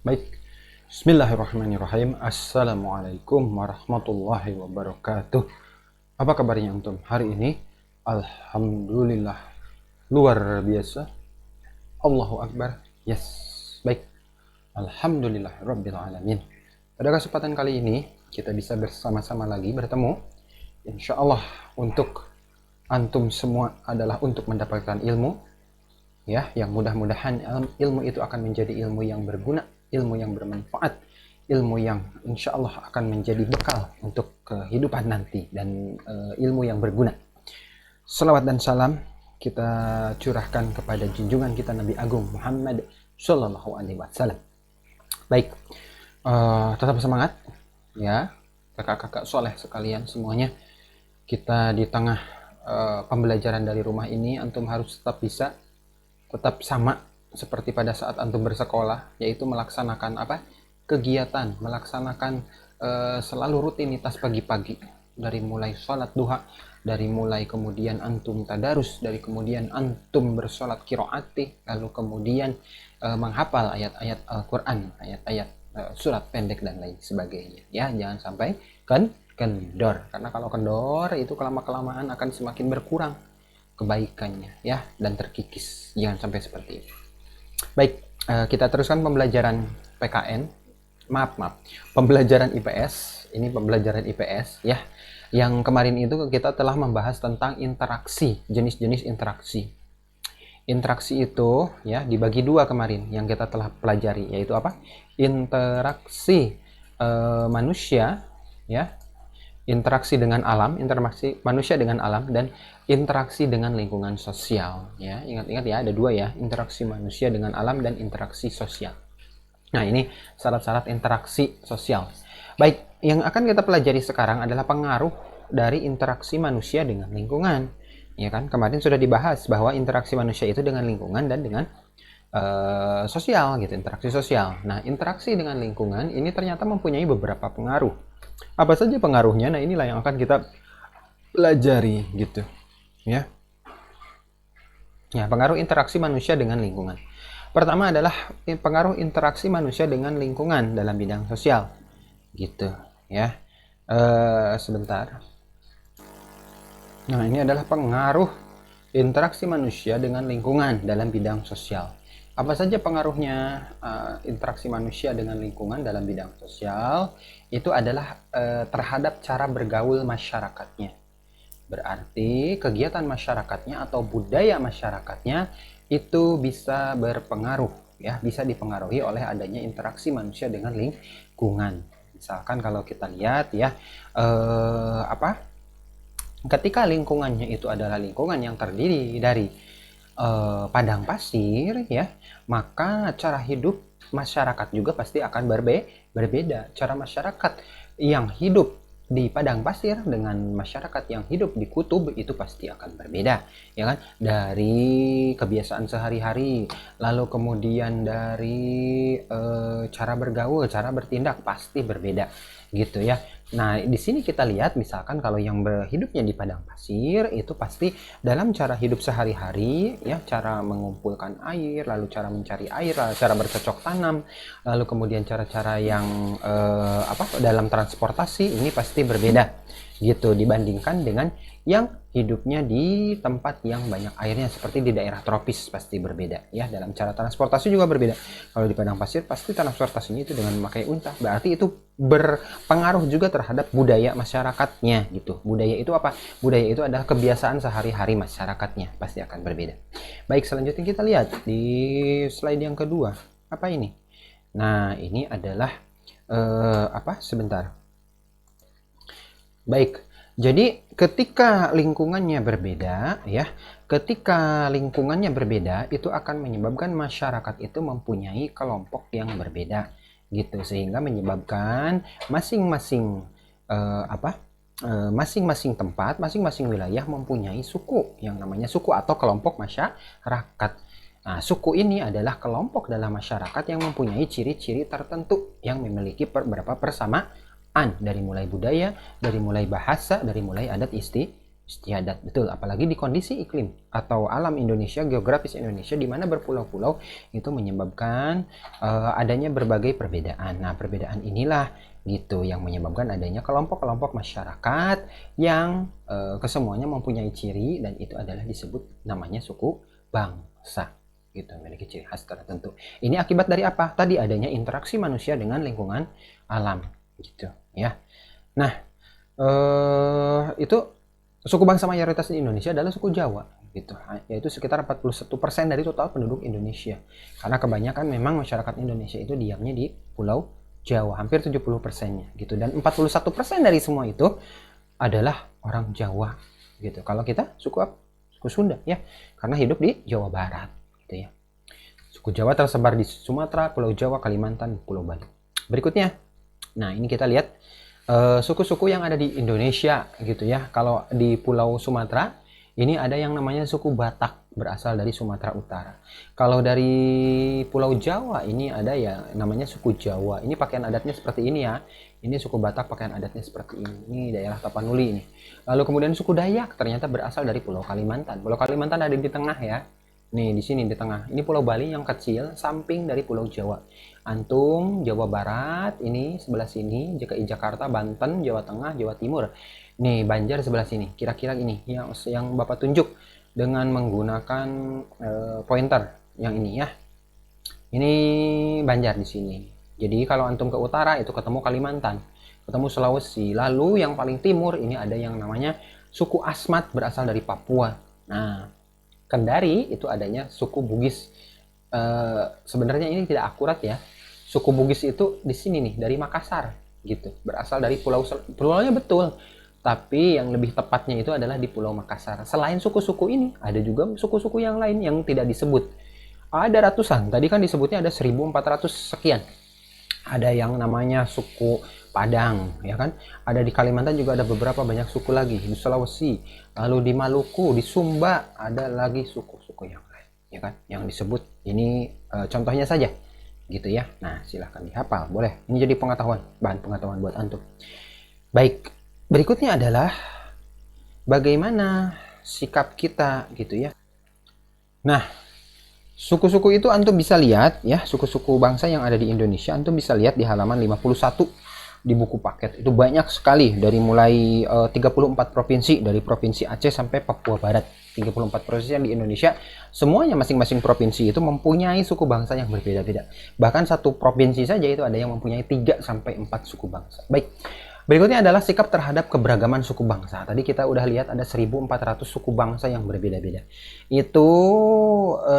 Baik, Bismillahirrahmanirrahim. Assalamualaikum warahmatullahi wabarakatuh. Apa kabarnya antum hari ini? Alhamdulillah, luar biasa. Allahu Akbar. Yes, baik. Alhamdulillah Rabbil Alamin. Pada kesempatan kali ini kita bisa bersama-sama lagi bertemu, insya Allah, untuk antum semua adalah untuk mendapatkan ilmu, ya, yang mudah-mudahan ilmu itu akan menjadi ilmu yang berguna, ilmu yang bermanfaat, ilmu yang insya Allah akan menjadi bekal untuk kehidupan nanti, dan ilmu yang berguna. Salawat dan salam kita curahkan kepada junjungan kita Nabi Agung Muhammad Sallallahu Alaihi Wasallam. Baik, tetap semangat ya kakak-kakak soleh sekalian semuanya. Kita di tengah pembelajaran dari rumah ini, antum harus tetap sama seperti pada saat antum bersekolah, yaitu melaksanakan kegiatan, melaksanakan selalu rutinitas pagi-pagi, dari mulai sholat duha, dari mulai kemudian antum tadarus, dari kemudian antum bersolat kiroati, lalu kemudian menghafal ayat-ayat Al-Quran, ayat-ayat surat pendek dan lain sebagainya. Ya, jangan sampai kendor, karena kalau kendor itu kelama-kelamaan akan semakin berkurang kebaikannya ya, dan terkikis. Jangan sampai seperti itu. Baik, kita teruskan pembelajaran PKN. Maaf, pembelajaran IPS. Ini pembelajaran IPS ya. Yang kemarin itu kita telah membahas tentang interaksi, jenis-jenis interaksi. Interaksi itu ya dibagi dua kemarin yang kita telah pelajari, yaitu apa? Interaksi manusia ya, interaksi dengan alam, interaksi manusia dengan alam, dan interaksi dengan lingkungan sosial ya. Ingat-ingat ya, ada dua ya, interaksi manusia dengan alam dan interaksi sosial. Nah, ini syarat-syarat interaksi sosial. Baik, yang akan kita pelajari sekarang adalah pengaruh dari interaksi manusia dengan lingkungan. Ya kan, kemarin sudah dibahas bahwa interaksi manusia itu dengan lingkungan dan dengan sosial gitu, interaksi sosial. Nah, interaksi dengan lingkungan ini ternyata mempunyai beberapa pengaruh. Apa saja pengaruhnya? Nah, inilah yang akan kita pelajari gitu ya. Ya, pengaruh interaksi manusia dengan lingkungan. Pertama adalah pengaruh interaksi manusia dengan lingkungan dalam bidang sosial gitu ya. Sebentar. Nah, ini adalah pengaruh interaksi manusia dengan lingkungan dalam bidang sosial. Apa saja pengaruhnya interaksi manusia dengan lingkungan dalam bidang sosial? Itu adalah terhadap cara bergaul masyarakatnya. Berarti kegiatan masyarakatnya atau budaya masyarakatnya itu bisa berpengaruh ya, bisa dipengaruhi oleh adanya interaksi manusia dengan lingkungan. Misalkan kalau kita lihat ya, ketika lingkungannya itu adalah lingkungan yang terdiri dari padang pasir ya, maka cara hidup masyarakat juga pasti akan berbeda. Cara masyarakat yang hidup di padang pasir dengan masyarakat yang hidup di kutub itu pasti akan berbeda ya kan, dari kebiasaan sehari-hari, lalu kemudian dari cara bergaul, cara bertindak pasti berbeda gitu ya. Nah, di sini kita lihat misalkan kalau yang hidupnya di padang pasir itu pasti dalam cara hidup sehari-hari ya, cara mengumpulkan air, lalu cara mencari air, lalu cara bercocok tanam, lalu kemudian cara-cara yang dalam transportasi ini pasti berbeda gitu dibandingkan dengan yang hidupnya di tempat yang banyak airnya seperti di daerah tropis, pasti berbeda ya. Dalam cara transportasi juga berbeda. Kalau di padang pasir pasti transportasinya itu dengan memakai unta, berarti itu berpengaruh juga terhadap budaya masyarakatnya gitu. Budaya itu apa? Budaya itu adalah kebiasaan sehari-hari masyarakatnya, pasti akan berbeda. Baik, selanjutnya kita lihat di slide yang kedua. Apa ini? Nah, ini adalah sebentar. Baik, jadi ketika lingkungannya berbeda ya, ketika lingkungannya berbeda itu akan menyebabkan masyarakat itu mempunyai kelompok yang berbeda gitu, sehingga menyebabkan masing-masing masing-masing tempat, masing-masing wilayah mempunyai suku yang namanya suku atau kelompok masyarakat. Nah, suku ini adalah kelompok dalam masyarakat yang mempunyai ciri-ciri tertentu yang memiliki beberapa persamaan, dari mulai budaya, dari mulai bahasa, dari mulai adat istiadat istiadat, betul. Apalagi di kondisi iklim atau alam Indonesia, geografis Indonesia, di mana berpulau-pulau itu menyebabkan adanya berbagai perbedaan. Nah, perbedaan inilah gitu yang menyebabkan adanya kelompok-kelompok masyarakat yang kesemuanya mempunyai ciri, dan itu adalah disebut namanya suku bangsa. Gitu, memiliki ciri khas tertentu. Ini akibat dari apa? Tadi adanya interaksi manusia dengan lingkungan alam, gitu ya. Nah, itu suku bangsa mayoritas di Indonesia adalah suku Jawa, gitu, yaitu sekitar 41% dari total penduduk Indonesia. Karena kebanyakan memang masyarakat Indonesia itu diamnya di Pulau Jawa, hampir 70%-nya, gitu. Dan 41% dari semua itu adalah orang Jawa, gitu. Kalau kita suku apa? Suku Sunda, ya, karena hidup di Jawa Barat, gitu ya. Suku Jawa tersebar di Sumatera, Pulau Jawa, Kalimantan, Pulau Bali. Berikutnya, nah ini kita lihat suku-suku yang ada di Indonesia, gitu ya. Kalau di Pulau Sumatera ini ada yang namanya suku Batak, berasal dari Sumatera Utara. Kalau dari Pulau Jawa ini ada ya namanya suku Jawa. Ini pakaian adatnya seperti ini ya. Ini suku Batak, pakaian adatnya seperti ini. Ini daerah Tapanuli ini. Lalu kemudian suku Dayak ternyata berasal dari Pulau Kalimantan. Pulau Kalimantan ada di tengah ya. Nih di sini di tengah. Ini Pulau Bali yang kecil, samping dari Pulau Jawa. Antum Jawa Barat ini sebelah sini, DKI Jakarta, Banten, Jawa Tengah, Jawa Timur. Nih Banjar sebelah sini. Kira-kira ini yang Bapak tunjuk dengan menggunakan pointer yang ini ya. Ini Banjar di sini. Jadi kalau antum ke utara itu ketemu Kalimantan, ketemu Sulawesi. Lalu yang paling timur ini ada yang namanya suku Asmat, berasal dari Papua. Nah, Kendari itu adanya suku Bugis. Sebenarnya ini tidak akurat ya. Suku Bugis itu di sini nih, dari Makassar gitu. Berasal dari pulaunya betul. Tapi yang lebih tepatnya itu adalah di Pulau Makassar. Selain suku-suku ini, ada juga suku-suku yang lain yang tidak disebut. Ada ratusan. Tadi kan disebutnya ada 1400 sekian. Ada yang namanya suku Padang, ya kan? Ada di Kalimantan juga ada beberapa banyak suku lagi, di Sulawesi, lalu di Maluku, di Sumba ada lagi suku-suku yang lain, ya kan? Yang disebut ini contohnya saja, gitu ya. Nah, silahkan dihafal, boleh. Ini jadi pengetahuan, bahan pengetahuan buat antum. Baik, berikutnya adalah bagaimana sikap kita, gitu ya. Nah, suku-suku itu antum bisa lihat ya, suku-suku bangsa yang ada di Indonesia antum bisa lihat di halaman 51 di buku paket. Itu banyak sekali, dari mulai 34 provinsi, dari provinsi Aceh sampai Papua Barat. 34 provinsi yang di Indonesia, semuanya masing-masing provinsi itu mempunyai suku bangsa yang berbeda-beda. Bahkan satu provinsi saja itu ada yang mempunyai 3 sampai 4 suku bangsa. Baik. Berikutnya adalah sikap terhadap keberagaman suku bangsa. Tadi kita udah lihat ada 1400 suku bangsa yang berbeda-beda. Itu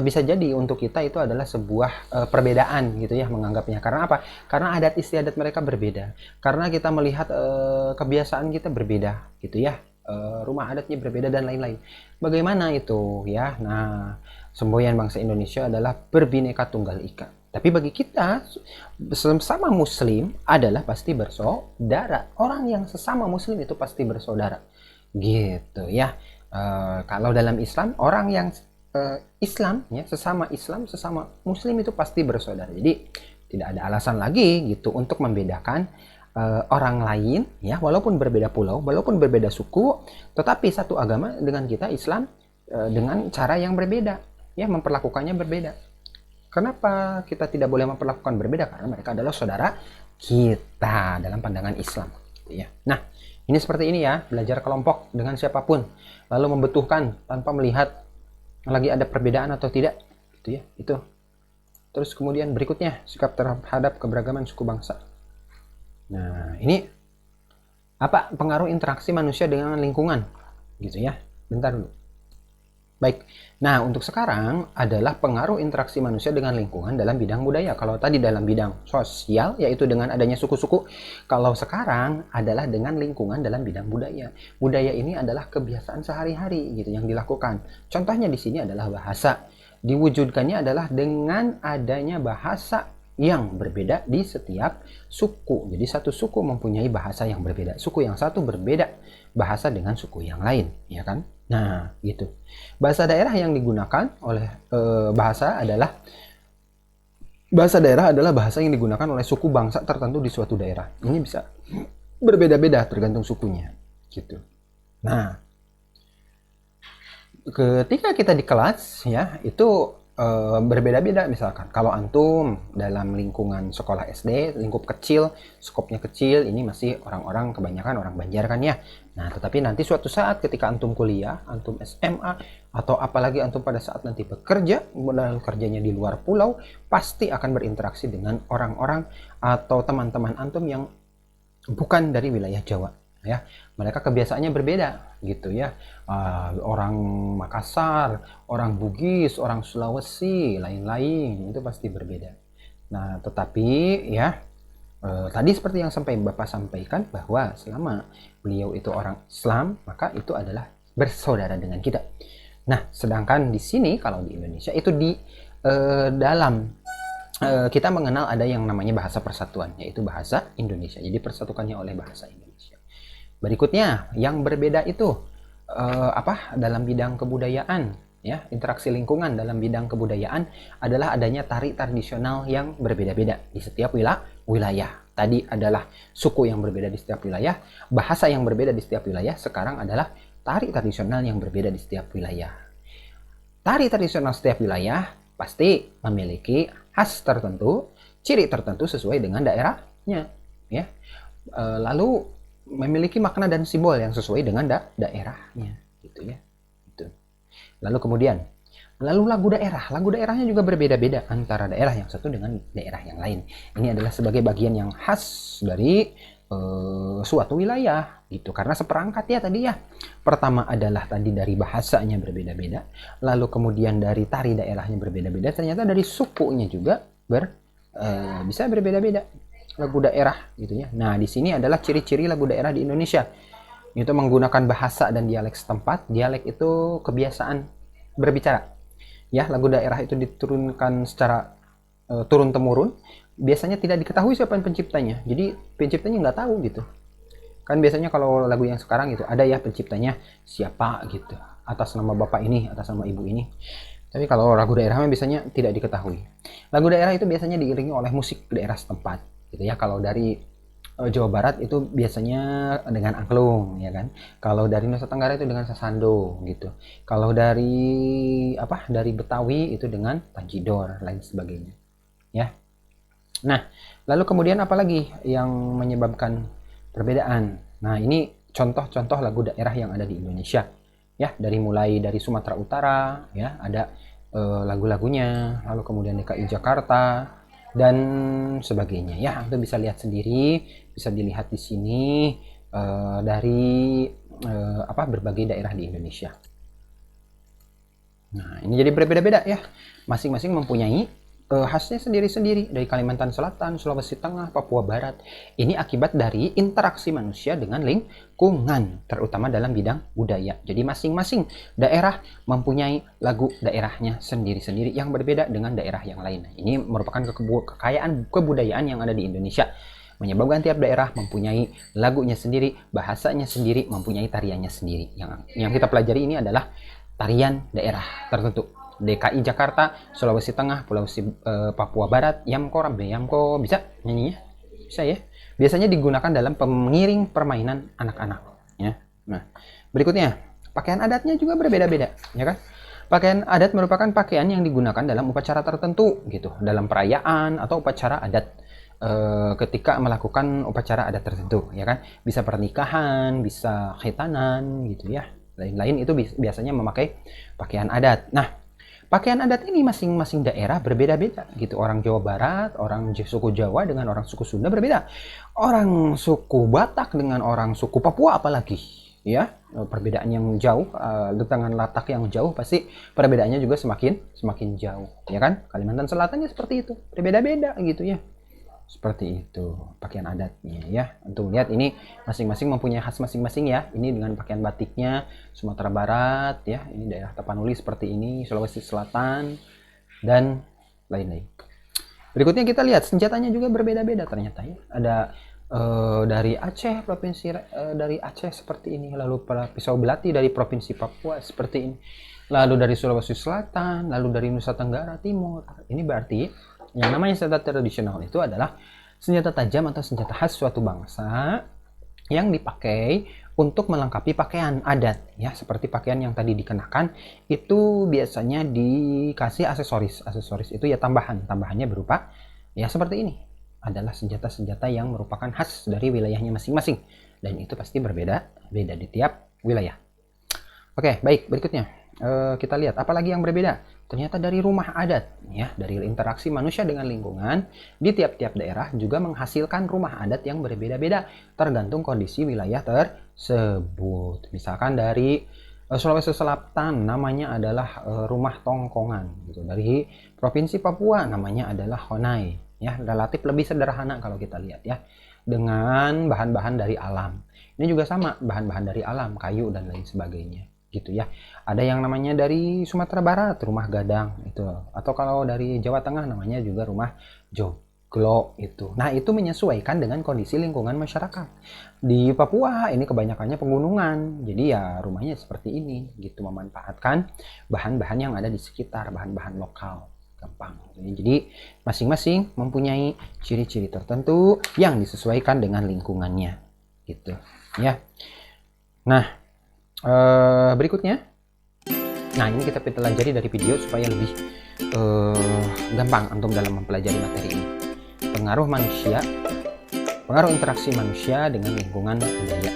bisa jadi untuk kita itu adalah sebuah perbedaan gitu ya menganggapnya. Karena apa? Karena adat istiadat mereka berbeda. Karena kita melihat kebiasaan kita berbeda gitu ya. Rumah adatnya berbeda dan lain-lain. Bagaimana itu ya? Nah, semboyan bangsa Indonesia adalah berbineka tunggal ika. Tapi bagi kita sesama muslim adalah pasti bersaudara. Orang yang sesama muslim itu pasti bersaudara. Gitu ya. Kalau dalam Islam, orang yang Islam ya, sesama muslim itu pasti bersaudara. Jadi tidak ada alasan lagi gitu untuk membedakan orang lain ya, walaupun berbeda pulau, walaupun berbeda suku, tetapi satu agama dengan kita Islam dengan cara yang berbeda ya, memperlakukannya berbeda. Kenapa kita tidak boleh memperlakukan berbeda? Karena mereka adalah saudara kita dalam pandangan Islam. Gitu ya. Nah, ini seperti ini ya, belajar kelompok dengan siapapun, lalu membutuhkan tanpa melihat lagi ada perbedaan atau tidak. Gitu ya, itu. Terus kemudian berikutnya, sikap terhadap keberagaman suku bangsa. Nah, ini apa pengaruh interaksi manusia dengan lingkungan? Gitu ya. Bentar dulu. Baik, nah untuk sekarang adalah pengaruh interaksi manusia dengan lingkungan dalam bidang budaya. Kalau tadi dalam bidang sosial, yaitu dengan adanya suku-suku. Kalau sekarang adalah dengan lingkungan dalam bidang budaya. Budaya ini adalah kebiasaan sehari-hari gitu yang dilakukan. Contohnya di sini adalah bahasa. Diwujudkannya adalah dengan adanya bahasa yang berbeda di setiap suku. Jadi satu suku mempunyai bahasa yang berbeda. Suku yang satu berbeda bahasa dengan suku yang lain, ya kan? Nah, gitu. Bahasa daerah yang digunakan oleh bahasa daerah adalah bahasa yang digunakan oleh suku bangsa tertentu di suatu daerah. Ini bisa berbeda-beda tergantung sukunya, gitu. Nah, ketika kita di kelas ya itu berbeda-beda. Misalkan kalau antum dalam lingkungan sekolah SD, lingkup kecil, skopnya kecil, ini masih orang-orang kebanyakan orang Banjar kan ya. Nah, tetapi nanti suatu saat ketika antum kuliah, antum SMA, atau apalagi antum pada saat nanti bekerja, modal kerjanya di luar pulau, pasti akan berinteraksi dengan orang-orang atau teman-teman antum yang bukan dari wilayah Jawa ya. Mereka kebiasaannya berbeda gitu ya. Orang Makassar, orang Bugis, orang Sulawesi, lain-lain itu pasti berbeda. Nah, tetapi ya tadi seperti yang Bapak sampaikan bahwa selama beliau itu orang Islam, maka itu adalah bersaudara dengan kita. Nah, sedangkan di sini kalau di Indonesia itu di dalam kita mengenal ada yang namanya bahasa persatuan, yaitu bahasa Indonesia. Jadi persatukannya oleh bahasa Indonesia. Berikutnya yang berbeda itu dalam bidang kebudayaan ya, interaksi lingkungan dalam bidang kebudayaan adalah adanya tari tradisional yang berbeda-beda di setiap wilayah. Tadi adalah suku yang berbeda di setiap wilayah, bahasa yang berbeda di setiap wilayah, sekarang adalah tari tradisional yang berbeda di setiap wilayah. Tari tradisional setiap wilayah pasti memiliki khas tertentu, ciri tertentu sesuai dengan daerahnya ya. Lalu memiliki makna dan simbol yang sesuai dengan daerahnya gitu ya. Gitu. Lalu kemudian lagu daerahnya juga berbeda-beda antara daerah yang satu dengan daerah yang lain. Ini adalah sebagai bagian yang khas dari suatu wilayah gitu, karena seperangkat ya tadi ya. Pertama adalah tadi dari bahasanya berbeda-beda, lalu kemudian dari tari daerahnya berbeda-beda, ternyata dari sukunya juga bisa berbeda-beda lagu daerah gitu ya. Nah, di sini adalah ciri-ciri lagu daerah di Indonesia. Itu menggunakan bahasa dan dialek setempat. Dialek itu kebiasaan berbicara. Ya, lagu daerah itu diturunkan secara turun temurun. Biasanya tidak diketahui siapa yang penciptanya. Jadi penciptanya nggak tahu gitu. Kan biasanya kalau lagu yang sekarang itu ada ya penciptanya siapa gitu. Atas nama bapak ini, atas nama ibu ini. Tapi kalau lagu daerahnya biasanya tidak diketahui. Lagu daerah itu biasanya diiringi oleh musik daerah setempat gitu ya. Kalau dari Jawa Barat itu biasanya dengan angklung ya kan. Kalau dari Nusa Tenggara itu dengan sasando gitu. Kalau dari dari Betawi itu dengan tanjidor lain sebagainya ya. Nah, lalu kemudian apalagi yang menyebabkan perbedaan? Nah, ini contoh-contoh lagu daerah yang ada di Indonesia ya, mulai dari Sumatera Utara ya, ada lagu-lagunya, lalu kemudian DKI Jakarta dan sebagainya ya. Anda bisa lihat sendiri, bisa dilihat di sini dari berbagai daerah di Indonesia. Nah, ini jadi berbeda-beda ya, masing-masing mempunyai khasnya sendiri-sendiri. Dari Kalimantan Selatan, Sulawesi Tengah, Papua Barat. Ini akibat dari interaksi manusia dengan lingkungan, terutama dalam bidang budaya. Jadi masing-masing daerah mempunyai lagu daerahnya sendiri-sendiri yang berbeda dengan daerah yang lain. Ini merupakan kekayaan kebudayaan yang ada di Indonesia, menyebabkan tiap daerah mempunyai lagunya sendiri, bahasanya sendiri, mempunyai tariannya sendiri. Yang kita pelajari ini adalah tarian daerah tertentu. DKI Jakarta, Sulawesi Tengah, Papua Barat, Yamko, bisa nyanyinya? Bisa ya. Biasanya digunakan dalam pengiring permainan anak-anak ya. Nah, berikutnya, pakaian adatnya juga berbeda-beda, ya kan? Pakaian adat merupakan pakaian yang digunakan dalam upacara tertentu gitu, dalam perayaan atau upacara adat ketika melakukan upacara adat tertentu, ya kan? Bisa pernikahan, bisa khitanan gitu ya. Lain-lain itu biasanya memakai pakaian adat. Nah, pakaian adat ini masing-masing daerah berbeda-beda gitu. Orang Jawa Barat, orang suku Jawa dengan orang suku Sunda berbeda. Orang suku Batak dengan orang suku Papua apalagi ya. Perbedaan yang jauh, dengan latak yang jauh pasti perbedaannya juga semakin jauh ya kan. Kalimantan Selatan ya seperti itu, berbeda-beda gitu ya. Seperti itu pakaian adatnya ya. Untuk lihat ini masing-masing mempunyai khas masing-masing ya. Ini dengan pakaian batiknya Sumatera Barat ya. Ini daerah Tapanuli seperti ini, Sulawesi Selatan dan lain-lain. Berikutnya kita lihat senjatanya juga berbeda-beda ternyata ya. Ada dari Aceh, provinsi dari Aceh seperti ini. Lalu pisau belati dari provinsi Papua seperti ini. Lalu dari Sulawesi Selatan, lalu dari Nusa Tenggara Timur. Ini berarti yang namanya senjata tradisional itu adalah senjata tajam atau senjata khas suatu bangsa yang dipakai untuk melengkapi pakaian adat ya, seperti pakaian yang tadi dikenakan itu biasanya dikasih aksesoris. Aksesoris itu ya tambahannya berupa ya seperti ini, adalah senjata-senjata yang merupakan khas dari wilayahnya masing-masing, dan itu pasti beda di tiap wilayah. Oke, baik, berikutnya kita lihat apalagi yang berbeda. Ternyata dari rumah adat ya, dari interaksi manusia dengan lingkungan di tiap-tiap daerah juga menghasilkan rumah adat yang berbeda-beda tergantung kondisi wilayah tersebut. Misalkan dari Sulawesi Selatan namanya adalah rumah tongkongan gitu. Dari Provinsi Papua namanya adalah honai ya, relatif lebih sederhana kalau kita lihat ya, dengan bahan-bahan dari alam. Ini juga sama, bahan-bahan dari alam, kayu dan lain sebagainya gitu ya. Ada yang namanya dari Sumatera Barat rumah gadang itu, atau kalau dari Jawa Tengah namanya juga rumah joglo itu. Nah, itu menyesuaikan dengan kondisi lingkungan masyarakat. Di Papua ini kebanyakannya pegunungan, jadi ya rumahnya seperti ini gitu, memanfaatkan bahan-bahan yang ada di sekitar, bahan-bahan lokal, gampang. Jadi masing-masing mempunyai ciri-ciri tertentu yang disesuaikan dengan lingkungannya gitu ya. Nah, berikutnya, nah ini kita pelajari dari video supaya lebih gampang antum dalam mempelajari materi ini. Pengaruh interaksi manusia dengan lingkungan budaya.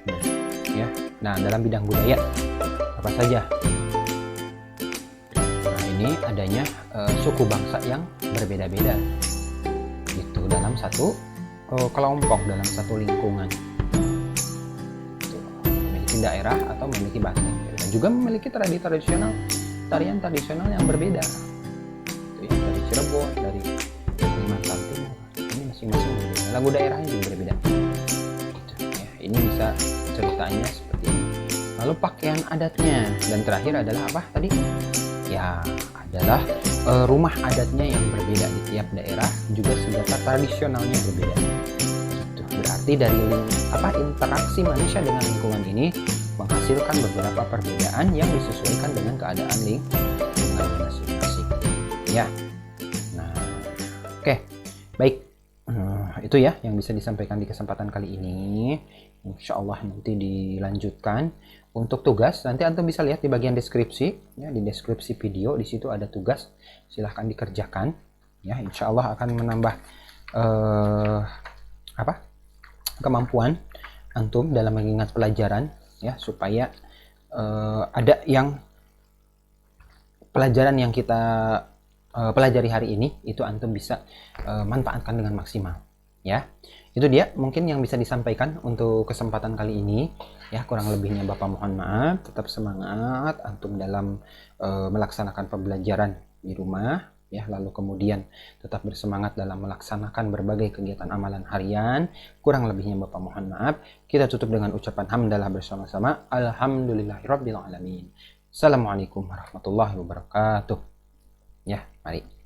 Nah, ya. Nah, dalam bidang budaya apa saja? Nah, ini adanya suku bangsa yang berbeda-beda gitu dalam satu kelompok, dalam satu lingkungan, daerah atau memiliki bahasa yang berbeda, juga memiliki tarian tradisional yang berbeda. Itu ya, dari Cirebon, dari Kalimantan Timur, ini masing-masing berbeda. Lagu daerahnya juga berbeda. Gitu, ya. Ini bisa ceritanya seperti ini. Lalu pakaian adatnya, dan terakhir adalah apa tadi? Ya, adalah rumah adatnya yang berbeda di tiap daerah, juga senjata tradisionalnya berbeda. Berarti dari interaksi manusia dengan lingkungan ini menghasilkan beberapa perbedaan yang disesuaikan dengan keadaan lingkungan masing-masing ya. Nah, oke, baik, itu ya yang bisa disampaikan di kesempatan kali ini. Insya Allah nanti dilanjutkan untuk tugas. Nanti antum bisa lihat di bagian deskripsi ya, di deskripsi video di situ ada tugas, silahkan dikerjakan ya. Insya Allah akan menambah kemampuan antum dalam mengingat pelajaran ya, supaya ada yang pelajaran yang kita pelajari hari ini itu antum bisa manfaatkan dengan maksimal ya. Itu dia mungkin yang bisa disampaikan untuk kesempatan kali ini ya. Kurang lebihnya Bapak mohon maaf. Tetap semangat antum dalam melaksanakan pembelajaran di rumah ya, lalu kemudian tetap bersemangat dalam melaksanakan berbagai kegiatan amalan harian. Kurang lebihnya Bapak mohon maaf. Kita tutup dengan ucapan hamdalah bersama-sama. Alhamdulillahirabbil alamin. Assalamualaikum warahmatullahi wabarakatuh. Ya, mari.